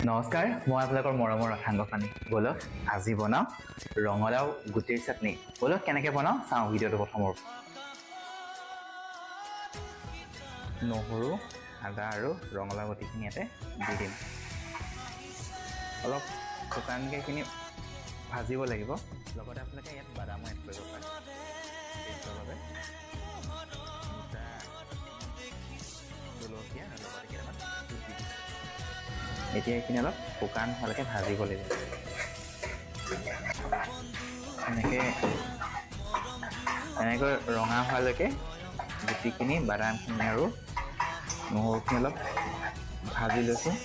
নমস্কাৰ, মই আপোনালোকৰ মৰমৰ ৰসাংগ পানী। বলক আজি বনাওঁ ৰঙালাও গুটিৰ চাটনি। বলক কেনেকৈ বনাওঁ চাওঁ ভিডিঅ'টো প্ৰথমৰ। নহৰু, আদা আৰু ৰঙালাও গুটিখিনি ইয়াতে দি দিম। অলপ শুকানকৈ এইখিনি ভাজিব লাগিব। লগতে আপোনালোকে ইয়াত বাদামো এড কৰিব পাৰে টেষ্টৰ বাবে। জলকীয়া আৰু লগতে কেইটামান দি দিম। এতিয়া এইখিনি অলপ শুকান হোৱালৈকে ভাজিব লাগিব। এনেকৈ ৰঙা হোৱালৈকে গুটিখিনি, বাদামখিনি আৰু নহৰুখিনি অলপ ভাজি লৈছোঁ।